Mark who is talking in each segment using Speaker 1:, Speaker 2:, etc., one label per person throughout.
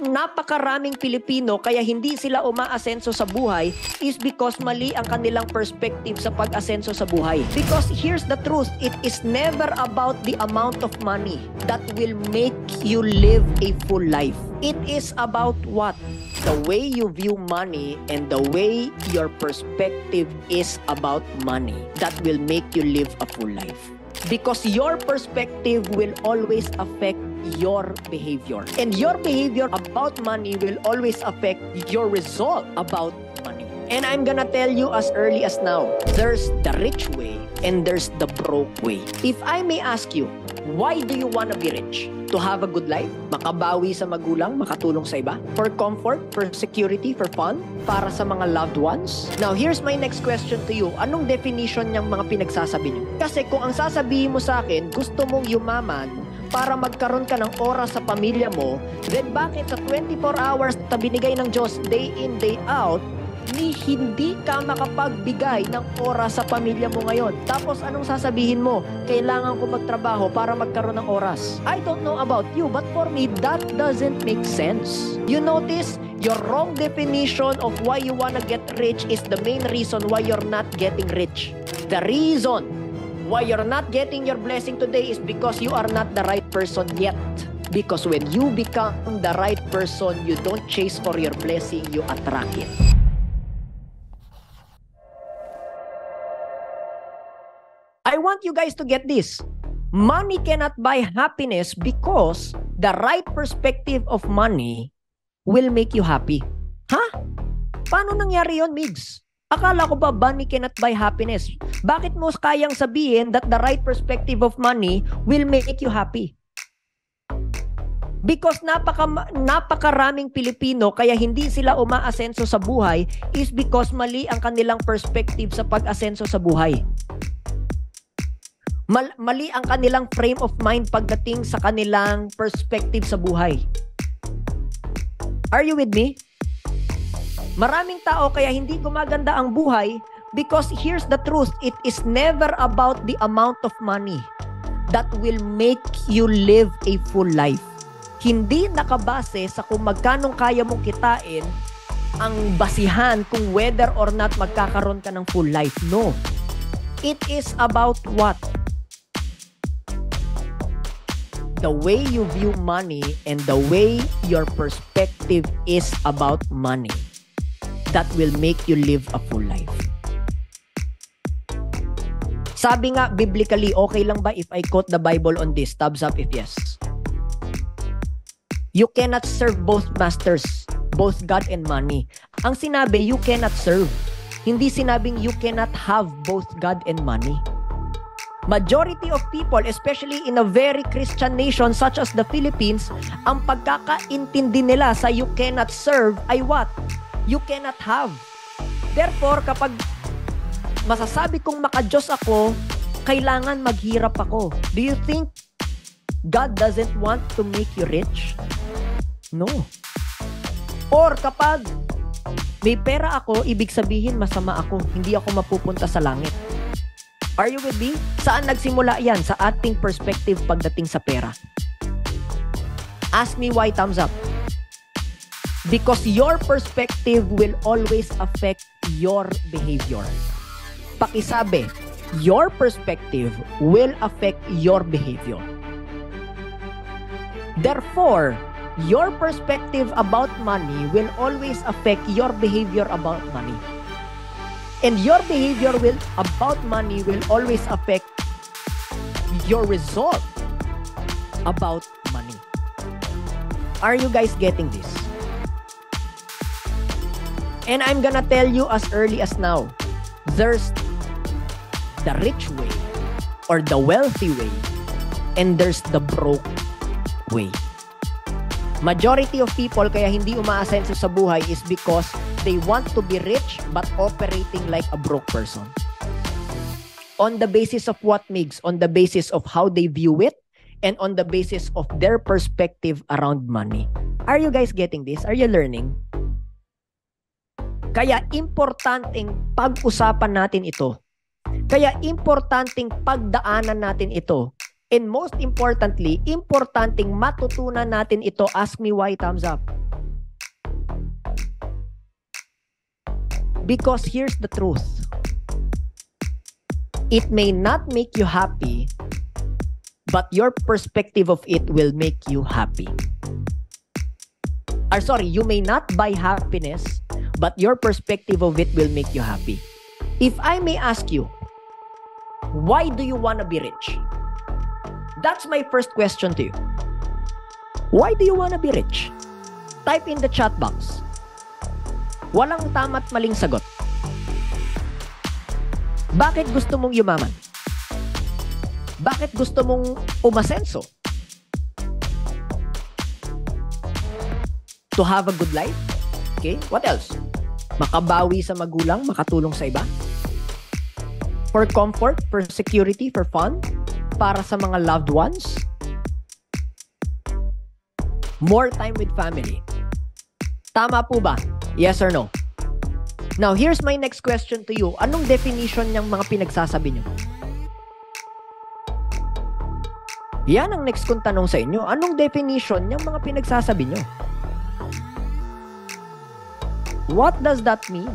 Speaker 1: napakaraming Pilipino kaya hindi sila umaasenso sa buhay is because mali ang kanilang perspective sa pag-asenso sa buhay. Because here's the truth, it is never about the amount of money that will make you live a full life. It is about what? The way you view money and the way your perspective is about money that will make you live a full life. Because your perspective will always affect your behavior. And your behavior about money will always affect your result about money. And I'm gonna tell you as early as now, there's the rich way and there's the broke way. If I may ask you, why do you wanna be rich? To have a good life? Makabawi sa magulang? Makatulong sa iba? For comfort? For security? For fun? Para sa mga loved ones? Now, here's my next question to you. Anong definition ng mga pinagsasabi niyo? Kasi kung ang sasabihin mo sa akin, gusto mong yumaman para magkaroon ka ng oras sa pamilya mo, then bakit sa 24 hours na binigay ng Diyos day in, day out, ni hindi ka makapagbigay ng oras sa pamilya mo ngayon? Tapos anong sasabihin mo? Kailangan ko magtrabaho para magkaroon ng oras. I don't know about you, but for me, that doesn't make sense. You notice, your wrong definition of why you wanna get rich is the main reason why you're not getting rich. The reason why you're not getting your blessing today is because you are not the right person yet. Because when you become the right person, you don't chase for your blessing, you attract it. I want you guys to get this. Money cannot buy happiness because the right perspective of money will make you happy. Ha? Paano nangyari yon, Migs? Akala ko ba money cannot buy happiness? Bakit mo kayang sabihin that the right perspective of money will make you happy? Because napakaraming Pilipino kaya hindi sila umaasenso sa buhay is because mali ang kanilang perspective sa pag-asenso sa buhay. Mali ang kanilang frame of mind pagdating sa kanilang perspective sa buhay. Are you with me? Maraming tao kaya hindi gumaganda ang buhay because here's the truth, it is never about the amount of money that will make you live a full life. Hindi nakabase sa kung magkanong kaya mong kitain ang basihan kung whether or not magkakaroon ka ng full life. No. It is about what? The way you view money and the way your perspective is about money that will make you live a full life. Sabi nga, biblically, okay lang ba if I quote the Bible on this? Thumbs up if yes. You cannot serve both masters, both God and money. Ang sinabi, you cannot serve. Hindi sinabing you cannot have both God and money. Majority of people, especially in a very Christian nation such as the Philippines, ang pagkakaintindi nila sa you cannot serve ay what? You cannot have. Therefore, kapag masasabi kong maka-Diyos ako, kailangan maghirap ako. Do you think God doesn't want to make you rich? No. Or kapag may pera ako, ibig sabihin masama ako, hindi ako mapupunta sa langit. Are you with me? Saan nagsimula yan? Sa ating perspective pagdating sa pera. Ask me why, thumbs up. Because your perspective will always affect your behavior. Pakisabi, your perspective will affect your behavior. Therefore, your perspective about money will always affect your behavior about money. And your behavior about money will always affect your result about money. Are you guys getting this? And I'm gonna tell you as early as now, there's the rich way or the wealthy way, and there's the broke way. Majority of people kaya hindi umaasenso sa buhay is because they want to be rich but operating like a broke person. On the basis of what, Migs? On the basis of how they view it and on the basis of their perspective around money. Are you guys getting this? Are you learning? Kaya importanteng pag-usapan natin ito. Kaya importanteng pagdaanan natin ito. And most importantly, importanteng matutunan natin ito. Ask me why, thumbs up. Because here's the truth. It may not make you happy, but your perspective of it will make you happy. Or sorry, you may not buy happiness, but your perspective of it will make you happy. If I may ask you, why do you want to be rich? That's my first question to you. Why do you want to be rich? Type in the chat box. Walang tama't maling sagot. Bakit gusto mong yumaman? Bakit gusto mong umasenso? To have a good life? Okay, what else? Makabawi sa magulang, makatulong sa iba? For comfort, for security, for fun? Para sa mga loved ones? More time with family? Tama po ba? Yes or no? Now, here's my next question to you. Anong definition ng mga pinagsasabi nyo? Yan ang next kong tanong sa inyo. Anong definition ng mga pinagsasabi nyo? What does that mean?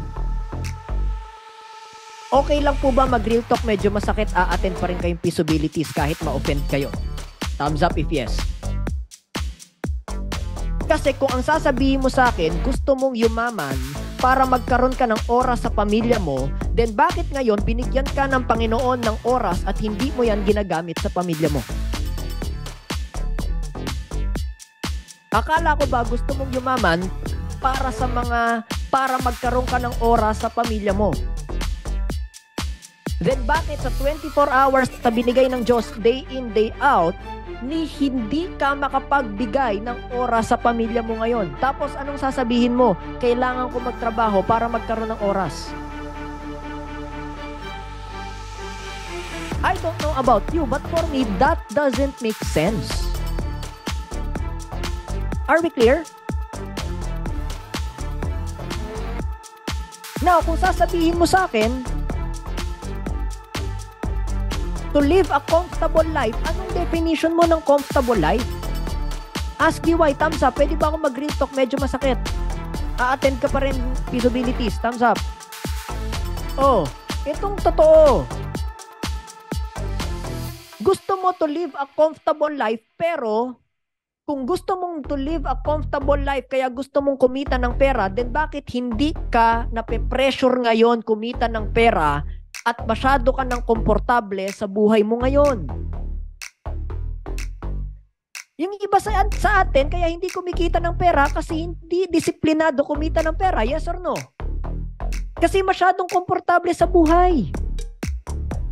Speaker 1: Okay lang po ba mag-real talk medyo masakit, a-attend pa rin kayong feasibilities kahit ma-offend kayo? Thumbs up if yes. Kasi kung ang sasabihin mo sa akin, gusto mong yumaman para magkaroon ka ng oras sa pamilya mo, then bakit ngayon binigyan ka ng Panginoon ng oras at hindi mo yan ginagamit sa pamilya mo? Akala ko ba gusto mong yumaman para magkaroon ka ng oras sa pamilya mo? Then bakit sa 24 hours na binigay ng Diyos day in, day out, hindi ka makapagbigay ng oras sa pamilya mo ngayon? Tapos anong sasabihin mo? Kailangan ko magtrabaho para magkaroon ng oras. I don't know about you, but for me, that doesn't make sense. Are we clear? Now, kung sasabihin mo sa akin, to live a comfortable life, anong definition mo ng comfortable life? Ask me why, thumbs up. Pwede ba ako mag-real talk medyo masakit? A-attend ka pa rin feasibilities, thumbs up. Oh, itong totoo. Gusto mo to live a comfortable life, pero kung gusto mong to live a comfortable life kaya gusto mong kumita ng pera, then bakit hindi ka nape-pressure ngayon kumita ng pera at masyado ka ng komportable sa buhay mo ngayon? Yung iba sa atin, kaya hindi kumikita ng pera kasi hindi disiplinado kumita ng pera. Yes or no? Kasi masyadong komportable sa buhay.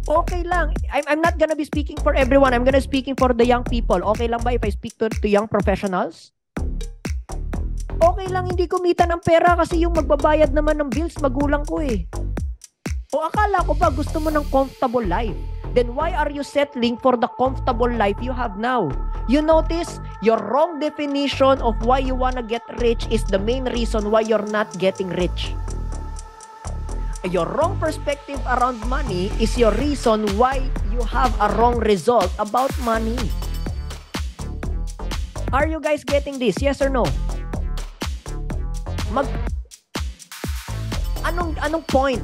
Speaker 1: Okay lang. I'm not gonna be speaking for everyone. I'm gonna speaking for the young people. Okay lang ba if I speak to young professionals? Okay lang hindi kumita ng pera kasi yung magbabayad naman ng bills, magulang ko eh. O akala ko ba gusto mo ng comfortable life? Then why are you settling for the comfortable life you have now? You notice, your wrong definition of why you wanna get rich is the main reason why you're not getting rich. Your wrong perspective around money is your reason why you have a wrong result about money. Are you guys getting this? Yes or no? Anong point?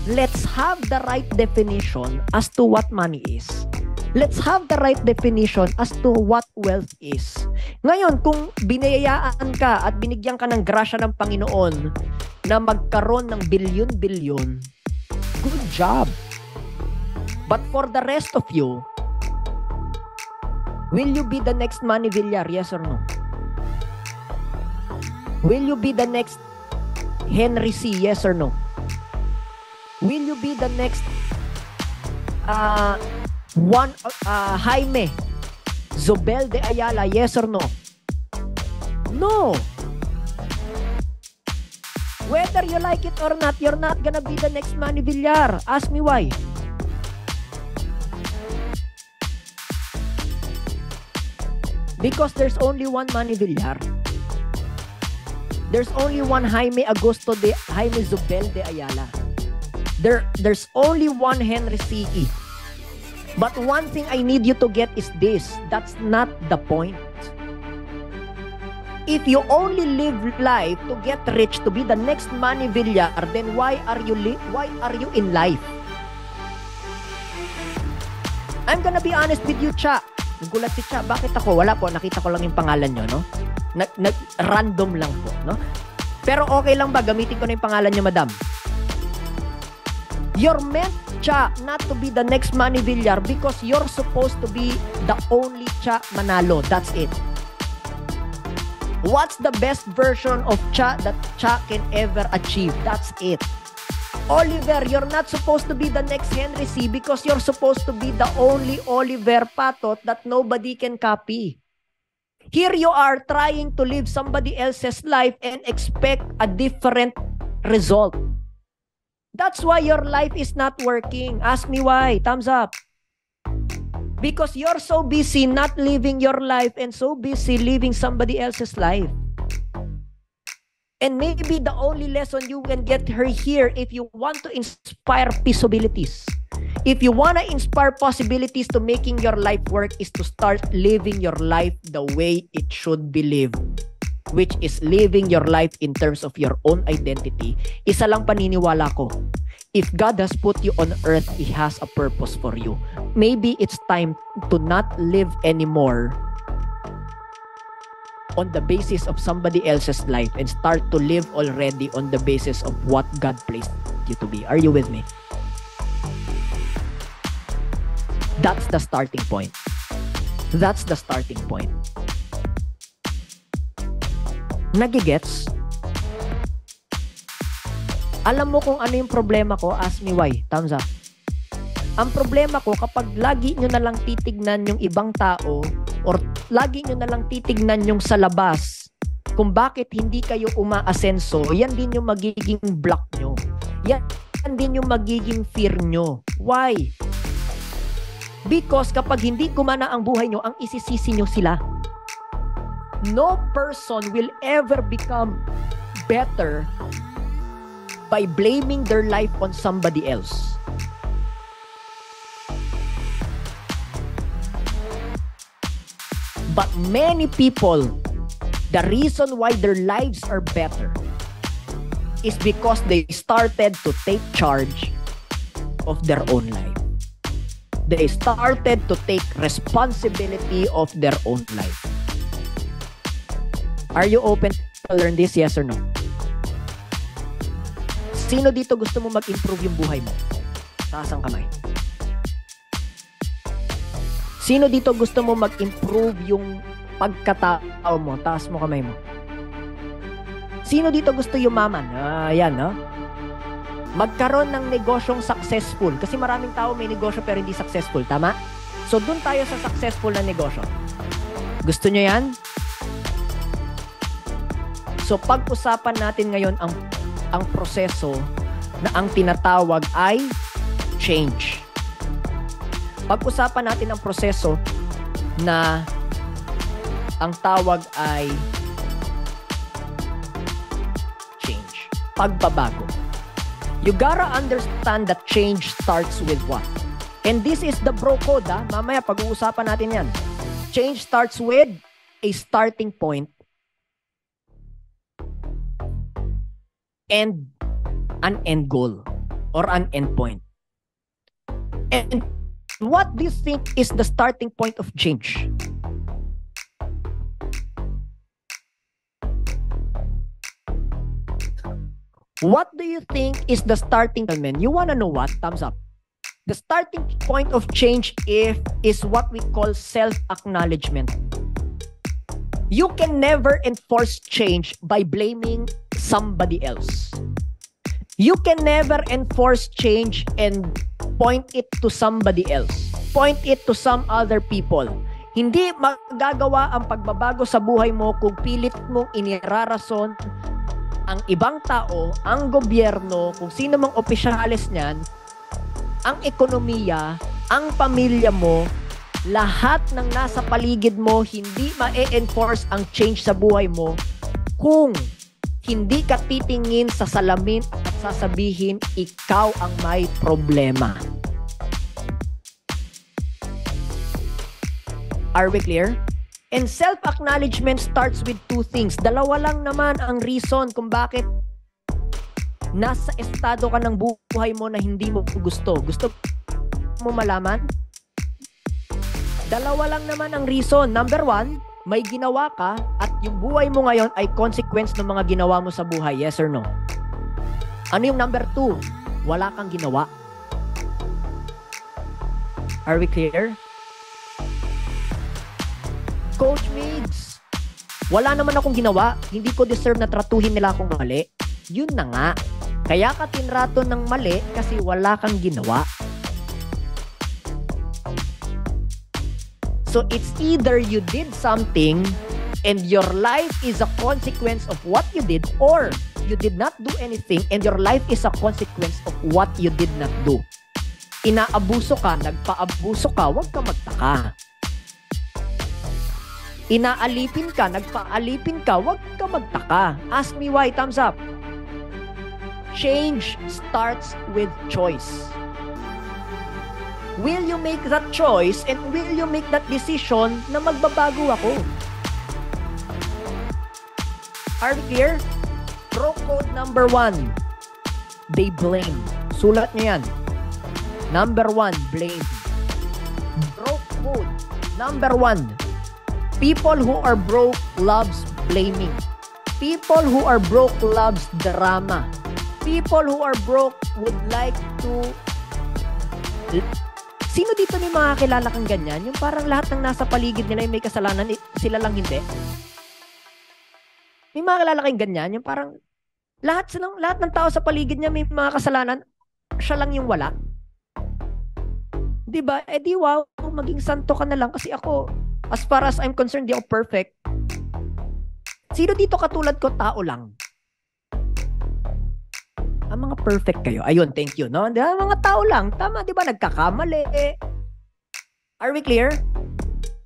Speaker 1: Let's have the right definition as to what money is. Let's have the right definition as to what wealth is. Ngayon, kung binayayaan ka at binigyan ka ng grasya ng Panginoon na magkaroon ng bilyon-bilyon, good job. But for the rest of you, will you be the next Manny Villar? Yes or no? Will you be the next Henry C? Yes or no? Will you be the next Jaime Zobel de Ayala? Yes or no? No. Whether you like it or not, you're not gonna be the next Manny Villar. Ask me why. Because there's only one Manny Villar. There's only one Jaime Zobel de Ayala. There's only one Henry C.E. But one thing I need you to get is this. That's not the point. If you only live life to get rich, to be the next Manny Villar, then why are you in life? I'm gonna be honest with you, Cha. Nagulat si Cha. Bakit ako? Wala po. Nakita ko lang yung pangalan nyo, no? Random lang po, no? Pero okay lang ba? Gamitin ko na yung pangalan nyo, madam. You're meant, Cha, not to be the next Manny Villar because you're supposed to be the only Cha Manalo. That's it. What's the best version of Cha that Cha can ever achieve? That's it. Oliver, you're not supposed to be the next Henry C because you're supposed to be the only Oliver Patot that nobody can copy. Here you are trying to live somebody else's life and expect a different result. That's why your life is not working. Ask me why. Thumbs up. Because you're so busy not living your life and so busy living somebody else's life. And maybe the only lesson you can get her here, if you want to inspire possibilities, if you want to inspire possibilities to making your life work, is to start living your life the way it should be lived, which is living your life in terms of your own identity. Isa lang paniniwala ko. If God has put you on earth, He has a purpose for you. Maybe it's time to not live anymore on the basis of somebody else's life and start to live already on the basis of what God placed you to be. Are you with me? That's the starting point. That's the starting point. Nagigets? Alam mo kung ano yung problema ko? Ask me why. Thumbs up. Ang problema ko, kapag lagi nyo na lang titignan yung ibang tao or lagi nyo na lang titignan yung sa labas kung bakit hindi kayo umaasenso, yan din yung magiging block nyo. Yan din yung magiging fear nyo. Why? Because kapag hindi gumana ang buhay nyo, ang isisisi nyo sila. No person will ever become better by blaming their life on somebody else. But many people, the reason why their lives are better is because they started to take charge of their own life. They started to take responsibility of their own life. Are you open to learn this? Yes or no? Sino dito gusto mo mag-improve yung buhay mo? Taas ang kamay. Sino dito gusto mo mag-improve yung pagkatao mo? Taas mo kamay mo. Sino dito gusto yumaman? Ayan, no? Magkaroon ng negosyong successful. Kasi maraming tao may negosyo pero hindi successful. Tama? So, dun tayo sa successful na negosyo. Gusto nyo yan? So, pag-usapan natin ngayon ang proseso na ang tinatawag ay change. Pag-usapan natin ang proseso na ang tawag ay change. Pagbabago. You gotta understand that change starts with what? And this is the bro code, ha? Mamaya pag-uusapan natin yan. Change starts with a starting point and an end goal or an end point. And what do you think is the starting point of change? What do you think is the starting point? You wanna know what? Thumbs up. The starting point of change is what we call self-acknowledgement. You can never enforce change by blaming somebody else. You can never enforce change and point it to somebody else. Point it to some other people. Hindi magagawa ang pagbabago sa buhay mo kung pilit mong inirarason ang ibang tao, ang gobyerno, kung sino mang opisyalis niyan, ang ekonomiya, ang pamilya mo, lahat ng nasa paligid mo, hindi ma-enforce ang change sa buhay mo kung hindi ka titingin sa salamin at sasabihin, ikaw ang may problema. Are we clear? And self-acknowledgement starts with two things. Dalawa lang naman ang reason kung bakit nasa estado ka ng buhay mo na hindi mo gusto. Gusto mo malaman? Dalawa lang naman ang reason. Number one, may ginawa ka at yung buhay mo ngayon ay consequence ng mga ginawa mo sa buhay. Yes or no? Ano yung number two? Wala kang ginawa. Are we clear? Coach Migs, wala naman akong ginawa. Hindi ko deserve na tratuhin nila akong mali. Yun na nga. Kaya ka tinrato ng mali kasi wala kang ginawa. So it's either you did something and your life is a consequence of what you did, or you did not do anything and your life is a consequence of what you did not do. Inaabuso ka, nagpaabuso ka, huwag ka magtaka. Inaalipin ka, nagpaalipin ka, huwag ka magtaka. Ask me why, thumbs up. Change starts with choice. Will you make that choice and will you make that decision na magbabago ako? Are we clear? Bro code number 1. They blame. Sulat niyo yan. Number 1, blame. Bro code number 1. People who are broke loves blaming. People who are broke loves drama. People who are broke would like to... Sino dito may mga kilala kang ganyan? Yung parang lahat ng nasa paligid nila yung may kasalanan, sila lang hindi. May mga kilala kang ganyan? Yung parang lahat ng tao sa paligid niya may mga kasalanan, siya lang yung wala. Diba? Eh di wow, maging santo ka na lang kasi ako, as far as I'm concerned, di ako perfect. Sino dito katulad ko, tao lang? Ang mga perfect kayo. Ayun, thank you. No? Mga tao lang. Tama, di ba? Nagkakamali. Are we clear?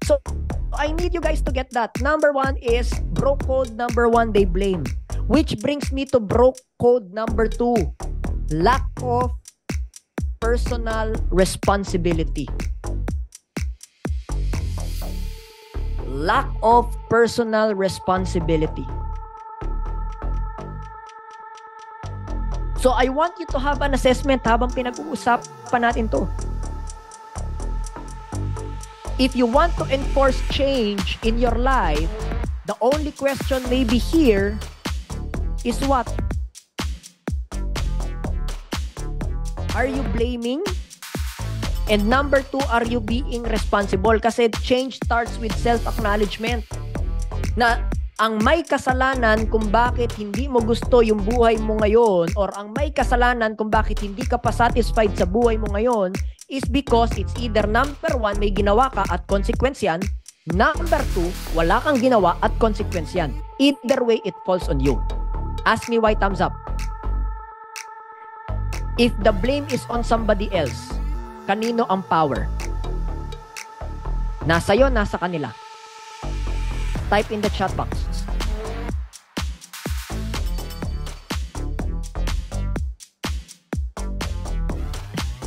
Speaker 1: So, I need you guys to get that. Number 1 is bro code number 1, they blame. Which brings me to bro code number 2. Lack of personal responsibility. Lack of personal responsibility. So I want you to have an assessment habang pinag-uusapan natin to. If you want to enforce change in your life, the only question maybe here is what? Are you blaming? And number 2, are you being responsible? Kasi change starts with self-acknowledgement. Na ang may kasalanan kung bakit hindi mo gusto yung buhay mo ngayon, or ang may kasalanan kung bakit hindi ka pa satisfied sa buhay mo ngayon, is because it's either number 1, may ginawa ka at consequence yan. Number 2, wala kang ginawa at consequence yan. Either way, it falls on you. Ask me why, thumbs up. If the blame is on somebody else, kanino ang power? Nasa iyo, nasa kanila. Type in the chat box.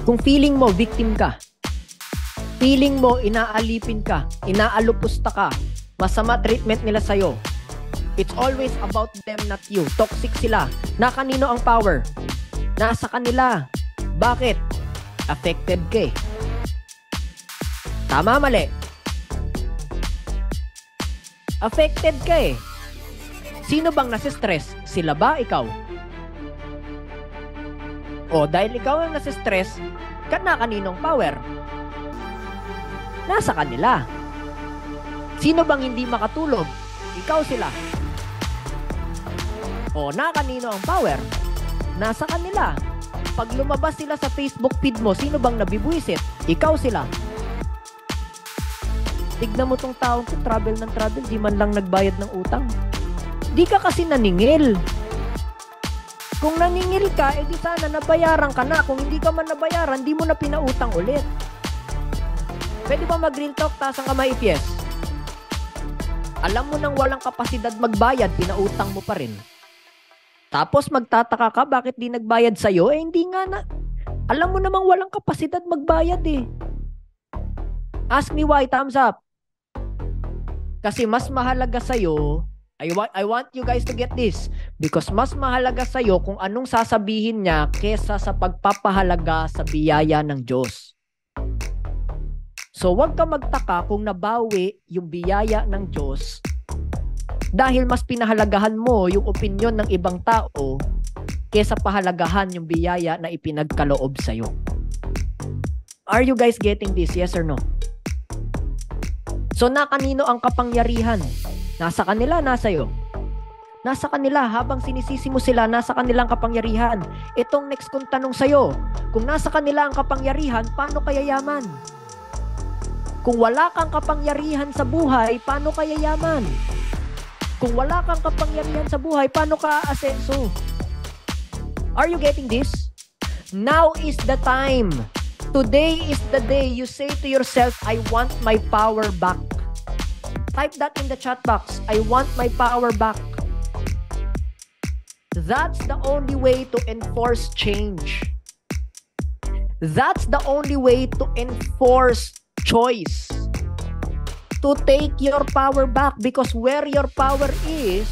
Speaker 1: Kung feeling mo victim ka, feeling mo inaalipin ka, inaalupusta ka, masama treatment nila sa'yo, it's always about them, not you. Toxic sila. Na kanino ang power? Nasa kanila. Bakit? Affected ka eh. Tama, mali? Affected ka eh. Sino bang nasistress? Sila ba? Ikaw? O, dahil ikaw ang nasistress, kaninong power? Nasa kanila. Sino bang hindi makatulog? Ikaw, sila. O, kanino ang power? Nasa kanila. Pag lumabas sila sa Facebook feed mo, sino bang nabibuisit? Ikaw, sila. Tignan mo tong taong to, travel ng travel, di man lang nagbayad ng utang. Di ka kasi naningil. Kung naningil ka, edi sana nabayaran ka na. Kung hindi ka man nabayaran, di mo na pinautang ulit. Pwede ba mag-real talk, taas ang kamay if yes? Alam mo nang walang kapasidad magbayad, pinautang mo pa rin. Tapos magtataka ka, bakit di nagbayad sa'yo? Eh, hindi nga na. Alam mo namang walang kapasidad magbayad eh. Ask me why, thumbs up. Kasi mas mahalaga sa'yo, I want you guys to get this, because mas mahalaga sa'yo kung anong sasabihin niya kesa sa pagpapahalaga sa biyaya ng Diyos. So huwag ka magtaka kung nabawi yung biyaya ng Diyos dahil mas pinahalagahan mo yung opinyon ng ibang tao kesa pahalagahan yung biyaya na ipinagkaloob sa'yo. Are you guys getting this? Yes or no? So na kanino ang kapangyarihan? Nasa kanila, nasa iyo. Nasa kanila, habang sinisisi mo sila, nasa kanilang kapangyarihan. Itong next kong tanong sa'yo, kung nasa kanila ang kapangyarihan, paano kaya yaman? Kung wala kang kapangyarihan sa buhay, paano kaya yaman? Kung wala kang kapangyarihan sa buhay, paano ka aasenso? Are you getting this? Now is the time. Today is the day you say to yourself, I want my power back. Type that in the chat box. I want my power back. That's the only way to enforce change. That's the only way to enforce choice. To take your power back, because where your power is,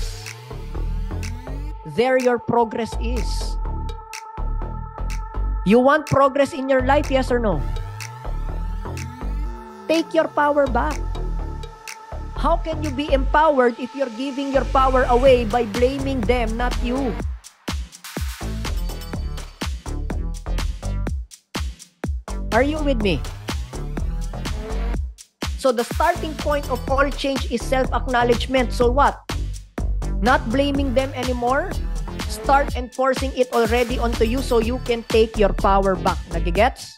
Speaker 1: there your progress is. You want progress in your life, yes or no? Take your power back. How can you be empowered if you're giving your power away by blaming them, not you? Are you with me? So the starting point of all change is self-acknowledgement. So what? Not blaming them anymore. Start enforcing it already onto you so you can take your power back. Nagigets?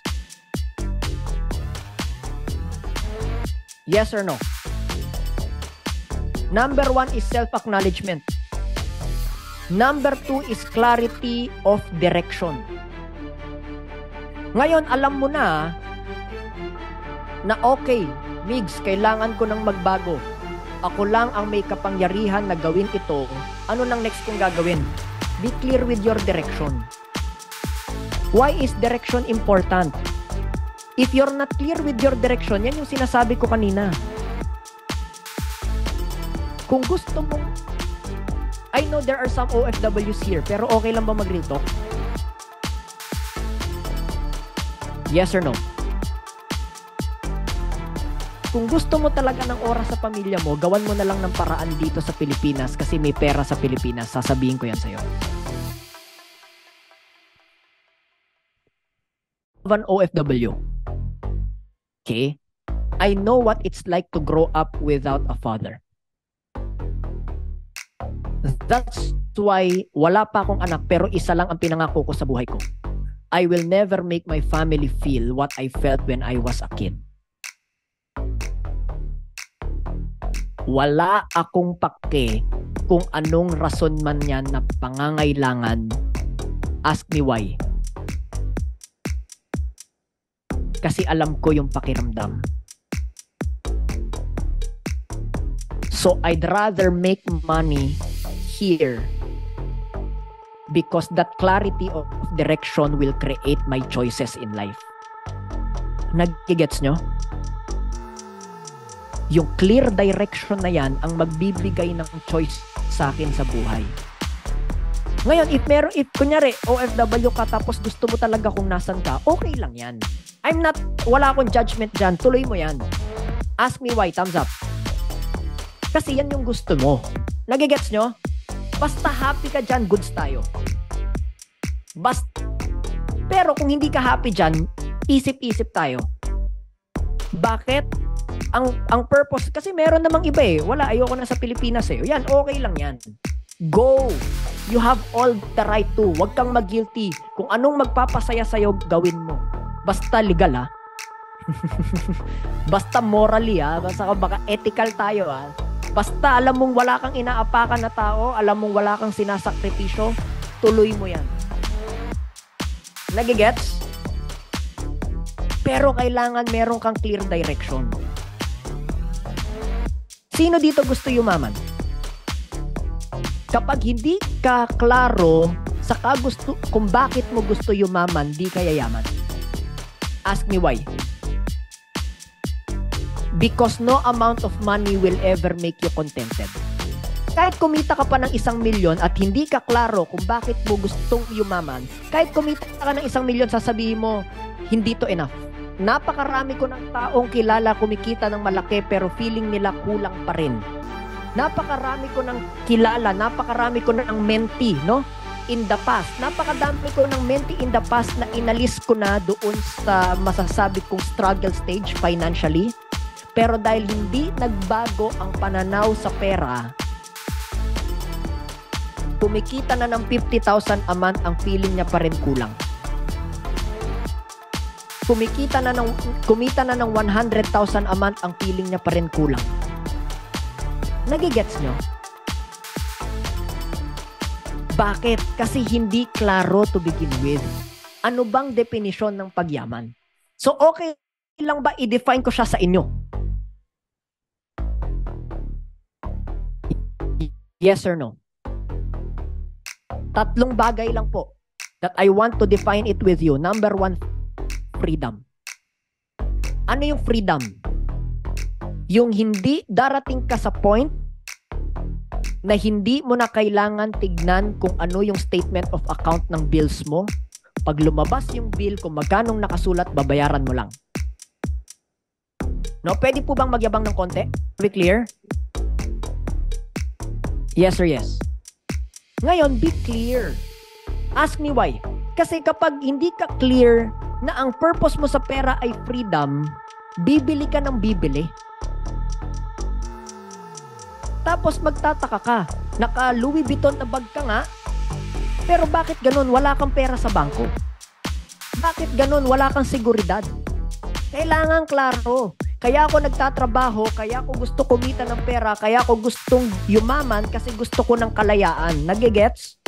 Speaker 1: Yes or no? Number 1 is self-acknowledgement. Number 2 is clarity of direction. Ngayon, alam mo na okay, Migs, kailangan ko nang magbago. Ako lang ang may kapangyarihan na gawin ito. Ano nang next kong gagawin? Be clear with your direction. Why is direction important? If you're not clear with your direction, yan yung sinasabi ko kanina. Kung gusto mo, I know there are some OFWs here, pero okay lang ba mag-real talk? Yes or no? Kung gusto mo talaga ng oras sa pamilya mo, gawan mo na lang ng paraan dito sa Pilipinas kasi may pera sa Pilipinas. Sasabihin ko yan sa'yo. An OFW. Okay? I know what it's like to grow up without a father. That's why wala pa akong anak pero isa lang ang pinangako ko sa buhay ko. I will never make my family feel what I felt when I was a kid. Wala akong pake kung anong rason man yan na pangangailangan. Ask me why. Kasi alam ko yung pakiramdam. So I'd rather make money here because that clarity of direction will create my choices in life. Nagigets nyo? Yung clear direction na yan ang magbibigay ng choice sa akin sa buhay. Ngayon, if kunyari OFW ka tapos gusto mo talaga kung nasan ka, okay lang yan. Wala akong judgment dyan, tuloy mo yan. Ask me why, thumbs up. Kasi yan yung gusto mo. Nagigets nyo? Basta happy ka dyan, goods tayo. Pero kung hindi ka happy dyan, isip-isip tayo. Bakit? Ang purpose, kasi meron namang iba eh. Wala, ayoko na sa Pilipinas eh. Yan, okay lang yan. Go! You have all the right to. Huwag kang mag-guilty. Kung anong magpapasaya sa'yo, gawin mo. Basta legal ha. Basta morally ha. Basta baka ethical tayo ha. Basta alam mong wala kang inaapakan na tao, alam mong wala kang sinasakripisyo, tuloy mo yan. Nagigets? Pero kailangan meron kang clear direction. Sino dito gusto yumaman? Kapag hindi ka klaro sa kung bakit mo gusto yumaman, di ka yayaman. Ask me why. Because no amount of money will ever make you contented. Kahit kumita ka pa ng 1 milyon at hindi ka klaro kung bakit mo gustong yumaman, kahit kumita ka ng 1 milyon, sasabihin mo, hindi to enough. Napakarami ko ng taong kilala kumikita ng malaki pero feeling nila kulang pa rin. Napakarami ko ng kilala, napakarami ko ng mentee, no? In the past. Napakadami ko ng mentee in the past na inalis ko na doon sa masasabi kong struggle stage financially. Pero dahil hindi nagbago ang pananaw sa pera, kumikita na ng 50,000 a month, ang feeling niya pa rin kulang. Kumita na ng 100,000 a month, ang feeling niya pa rin kulang. Nagigets nyo? Bakit? Kasi hindi klaro to begin with. Ano bang definisyon ng pagyaman? So okay lang ba i-define ko siya sa inyo? Yes or no? 3 bagay lang po that I want to define it with you. Number 1, freedom. Ano yung freedom? Yung hindi darating ka sa point na hindi mo na kailangan tignan kung ano yung statement of account ng bills mo. Pag lumabas yung bill, kung magkanong nakasulat, babayaran mo lang. No, pwede po bang magyabang ng konti? Are we clear? Yes or yes? Ngayon, be clear. Ask me why. Kasi kapag hindi ka clear na ang purpose mo sa pera ay freedom, bibili ka ng bibili. Tapos magtataka ka, naka Louis Vuitton na bag ka nga, pero bakit ganun wala kang pera sa bangko? Bakit ganun wala kang seguridad? Kailangan klaro. Kaya ako nagtatrabaho, kaya ako gusto kumita ng pera, kaya ako gustong yumaman kasi gusto ko ng kalayaan. Nagigets?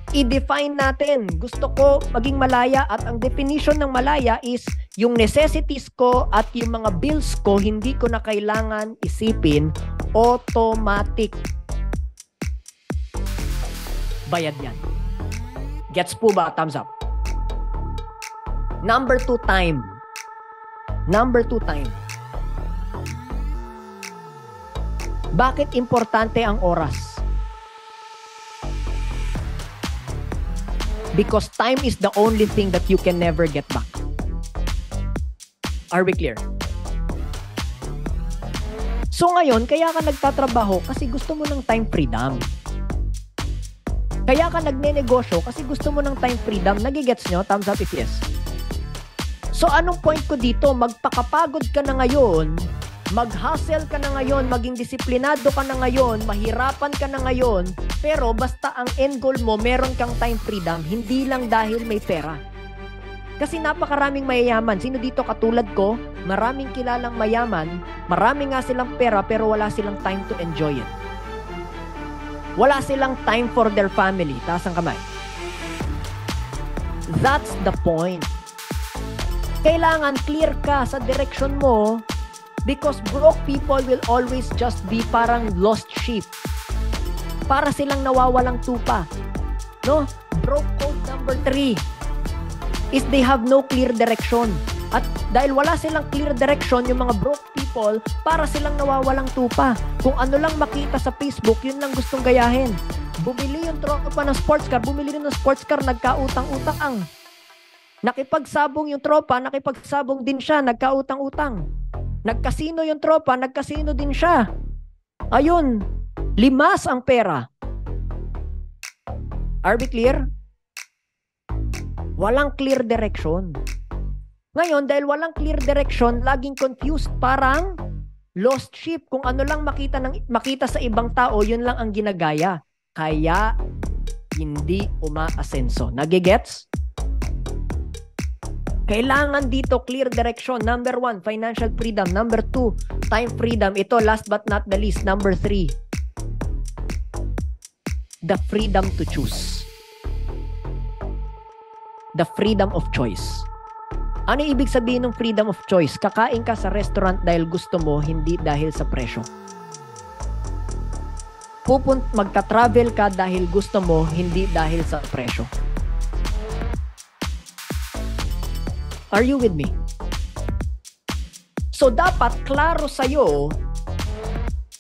Speaker 1: I-define natin. Gusto ko maging malaya at ang definition ng malaya is yung necessities ko at yung mga bills ko hindi ko na kailangan isipin, automatic. Bayad yan. Gets po ba? Thumbs up. Number 2, time. Number 2, time. Bakit importante ang oras? Because time is the only thing that you can never get back. Are we clear? So ngayon, kaya ka nagtatrabaho kasi gusto mo ng time freedom. Kaya ka nagnenegosyo kasi gusto mo ng time freedom. Nagigets nyo? Thumbs up if yes. So anong point ko dito? Magpakapagod ka na ngayon, mag-hustle ka na ngayon, maging disiplinado ka na ngayon, mahirapan ka na ngayon, pero basta ang end goal mo, meron kang time freedom, hindi lang dahil may pera. Kasi napakaraming mayayaman. Sino dito katulad ko? Maraming kilalang mayaman, marami nga silang pera pero wala silang time to enjoy it. Wala silang time for their family. Taas ang kamay. That's the point. Kailangan clear ka sa direction mo because broke people will always just be parang lost sheep. Para silang nawawalang tupa. No? Broke code number 3 is they have no clear direction. At dahil wala silang clear direction, yung mga broke people, para silang nawawalang tupa. Kung ano lang makita sa Facebook, yun lang gustong gayahin. Bumili yung tropa ng sports car, bumili rin ng sports car, nagkautang-utang. Nakipagsabong yung tropa, nakipagsabong din siya, nagkautang-utang. Nagkasino yung tropa, nagkasino din siya. Ayun, limas ang pera. Are we clear? Walang clear direction. Ngayon, dahil walang clear direction, laging confused, parang lost sheep. Kung ano lang makita sa ibang tao, yun lang ang ginagaya. Kaya, hindi umaasenso. Nagigets? Kailangan dito clear direction. Number 1, financial freedom. Number 2, time freedom. Ito, last but not the least, number 3, the freedom to choose. The freedom of choice. Ano ibig sabihin ng freedom of choice? Kakain ka sa restaurant dahil gusto mo, hindi dahil sa presyo. Magka-travel ka dahil gusto mo, hindi dahil sa presyo. Are you with me? So dapat klaro sa'yo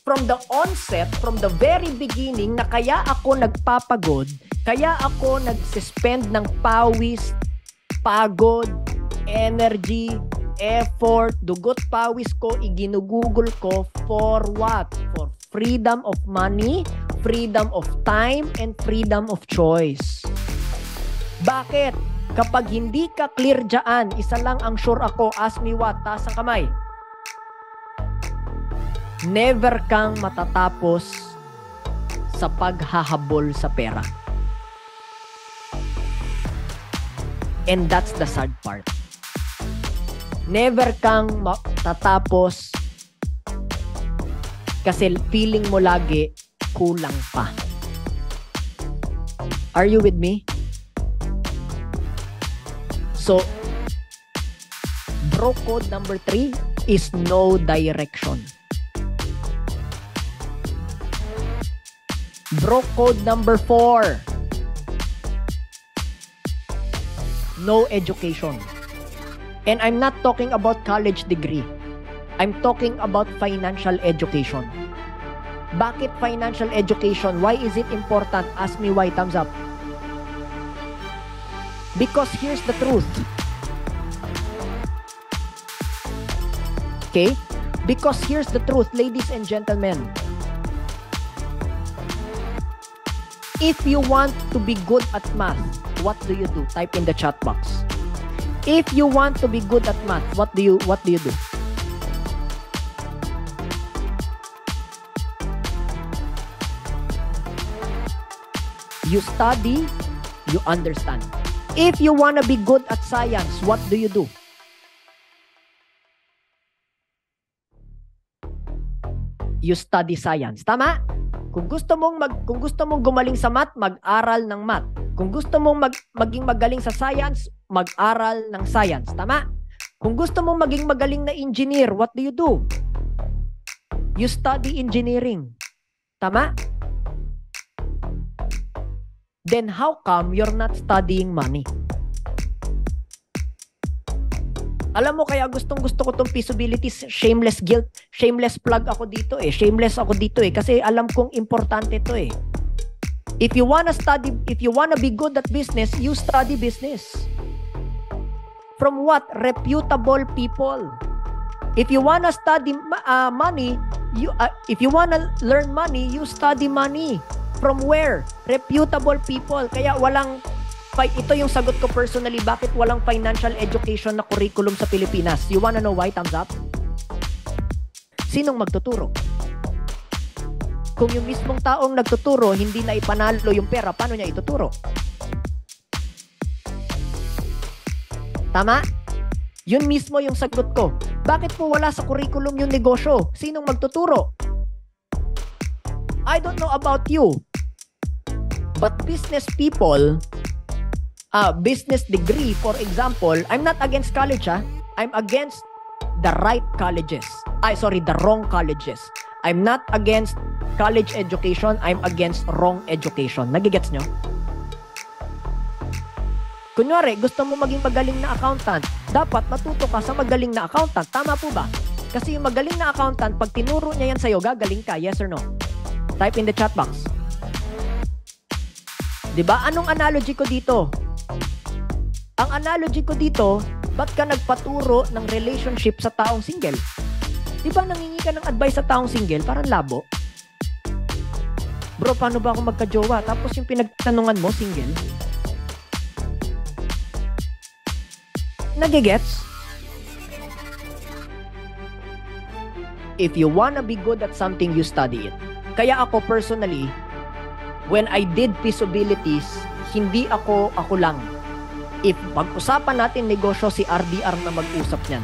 Speaker 1: from the onset, from the very beginning, na kaya ako nagpapagod, kaya ako nagsispend ng pawis, pagod, energy, effort, dugot pawis ko, iginugugol ko for what? For freedom of money, freedom of time, and freedom of choice. Bakit? Kapag hindi ka clear dyan, isa lang ang sure ako, ask me what, taas ang kamay. Never kang matatapos sa paghahabol sa pera. And that's the sad part. Never kang matatapos kasi feeling mo lagi kulang pa. Are you with me? So, bro code number 3 is no direction. Bro code number 4, no education. And I'm not talking about college degree. I'm talking about financial education. Bakit financial education? Why is it important? Ask me why. Thumbs up. Because here's the truth. Okay? Because here's the truth, ladies and gentlemen. If you want to be good at math, what do you do? Type in the chat box. If you want to be good at math, what do you do? You study, you understand. If you want to be good at science, what do you do? You study science. Tama? Kung gusto mong gumaling sa math, mag-aral ng math. Kung gusto mong maging magaling sa science, mag-aral ng science. Tama? Kung gusto mong maging magaling na engineer, what do you do? You study engineering. Tama? Then how come you're not studying money? Alam mo, kaya gustong-gusto ko tong feasibilities, shameless guilt, shameless plug ako dito eh. Shameless ako dito eh. Kasi alam kong importante to eh. If you wanna be good at business, you study business. From what? Reputable people. If you wanna study money, if you wanna learn money, you study money. From where? Reputable people. Kaya ito yung sagot ko personally, bakit walang financial education na curriculum sa Pilipinas? You wanna know why? Thumbs up. Sinong magtuturo? Kung yung mismong taong nagtuturo, hindi na ipanalo yung pera, paano niya ituturo? Tama? Yun mismo yung sagot ko. Bakit po wala sa curriculum yung negosyo? Sinong magtuturo? I don't know about you, but business people, business degree, for example, I'm not against college, I'm against the right colleges. The wrong colleges. I'm not against college education, I'm against wrong education. Nagigets nyo? Kunyari, gusto mo maging magaling na accountant, dapat matuto ka sa magaling na accountant. Tama po ba? Kasi yung magaling na accountant, pag tinuro niya yan sa'yo, gagaling ka, yes or no? Type in the chat box. Diba? Anong analogy ko dito? Ang analogy ko dito, ba't ka nagpaturo ng relationship sa taong single? Diba nangingi ka ng advice sa taong single? Parang labo. Bro, paano ba ako magka-jowa? Tapos yung pinagtanungan mo, single? Nagigets? If you wanna be good at something, you study it. Kaya ako personally, when I did feasibilities, hindi ako lang. If pag-usapan natin negosyo, si RDR na mag-usap niyan.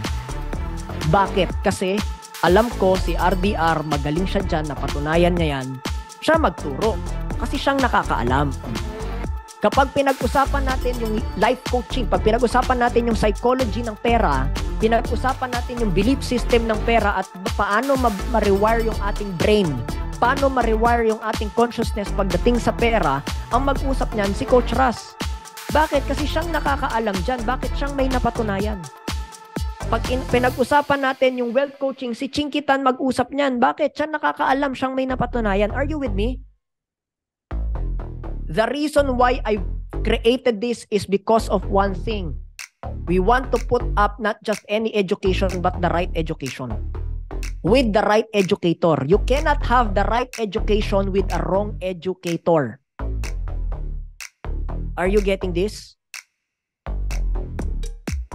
Speaker 1: Bakit? Kasi alam ko si RDR, magaling siya dyan, napatunayan niya yan. Siya magturo. Kasi siyang nakakaalam. Kapag pinag-usapan natin yung life coaching, pag pinag-usapan natin yung psychology ng pera, pinag-usapan natin yung belief system ng pera at paano ma-rewire yung ating brain, paano ma-rewire yung ating consciousness pagdating sa pera, ang mag-usap niyan si Coach Ras. Bakit? Kasi siyang nakakaalam dyan. Bakit siyang may napatunayan? Pag pinag-usapan natin yung wealth coaching, si Chinky Tan mag-usap niyan. Bakit? Siya nakakaalam, siyang may napatunayan. Are you with me? The reason why I created this is because of one thing. We want to put up not just any education, but the right education. With the right educator. You cannot have the right education with a wrong educator. Are you getting this?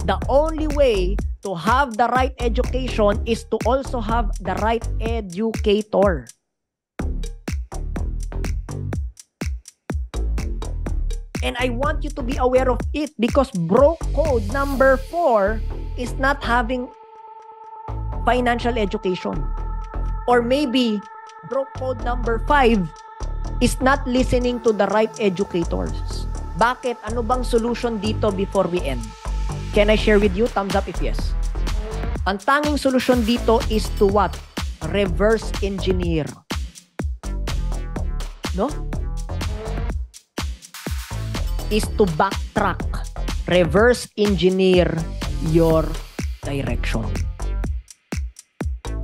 Speaker 1: The only way to have the right education is to also have the right educator. And I want you to be aware of it because broke code number 4 is not having financial education. Or maybe broke code number 5 is not listening to the right educators. Bakit? Ano bang solution dito before we end? Can I share with you? Thumbs up if yes. Ang tanging solusyon dito is to what? Reverse engineer. No? Is to backtrack. Reverse engineer your direction.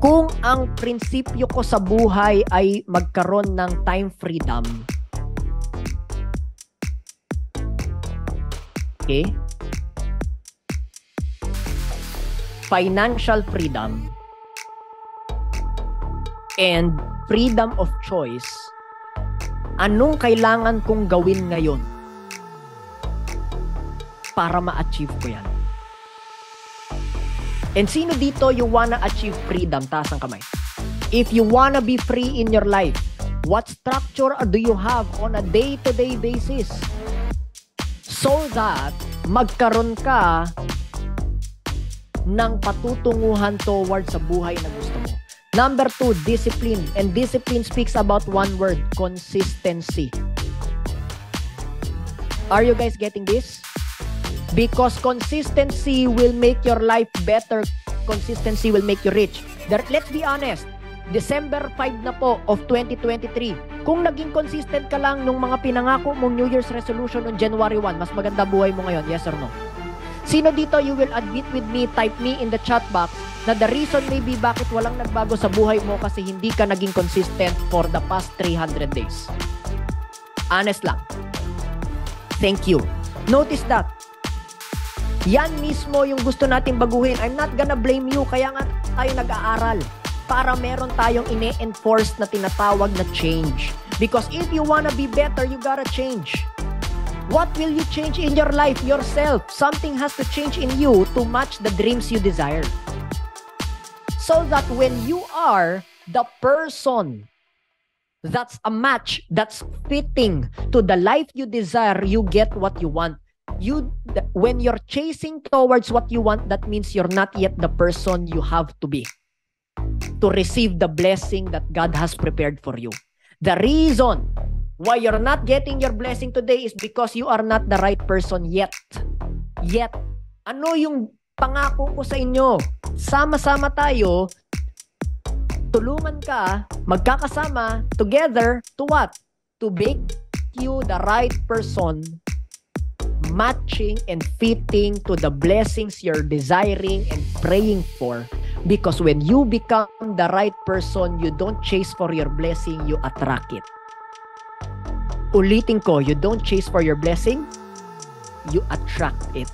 Speaker 1: Kung ang prinsipyo ko sa buhay ay magkaroon ng time freedom, okay? Financial freedom and freedom of choice, anong kailangan kong gawin ngayon para ma-achieve ko yan? And sino dito you wanna achieve freedom? Taas ang kamay. If you wanna be free in your life, what structure do you have on a day-to-day basis so that magkaroon ka ng patutunguhan towards sa buhay na gusto mo? Number 2, discipline. And discipline speaks about one word, consistency. Are you guys getting this? Because consistency will make your life better. Consistency will make you rich. Let's be honest. December 5 na po of 2023. Kung naging consistent ka lang nung mga pinangako mong New Year's resolution on January 1, mas maganda buhay mo ngayon, yes or no? Sino dito, you will admit with me, type me in the chat box, na the reason maybe bakit walang nagbago sa buhay mo kasi hindi ka naging consistent for the past 300 days. Honest lang. Thank you. Notice that. Yan mismo yung gusto natin baguhin. I'm not gonna blame you, kaya nga tayo nag-aaral. Para meron tayong ine-enforce na tinatawag na change. Because if you wanna be better, you gotta change. What will you change in your life? Yourself. Something has to change in you to match the dreams you desire. So that when you are the person that's a match, that's fitting to the life you desire, you get what you want. When you're chasing towards what you want, that means you're not yet the person you have to be to receive the blessing that God has prepared for you. The reason why you're not getting your blessing today is because you are not the right person yet. Yet. Ano yung pangako ko sa inyo? Sama-sama tayo, tulungan ka, magkakasama, together, to what? To make you the right person, matching and fitting to the blessings you're desiring and praying for. Because when you become the right person, you don't chase for your blessing, you attract it. Ulitin ko, you don't chase for your blessing, you attract it.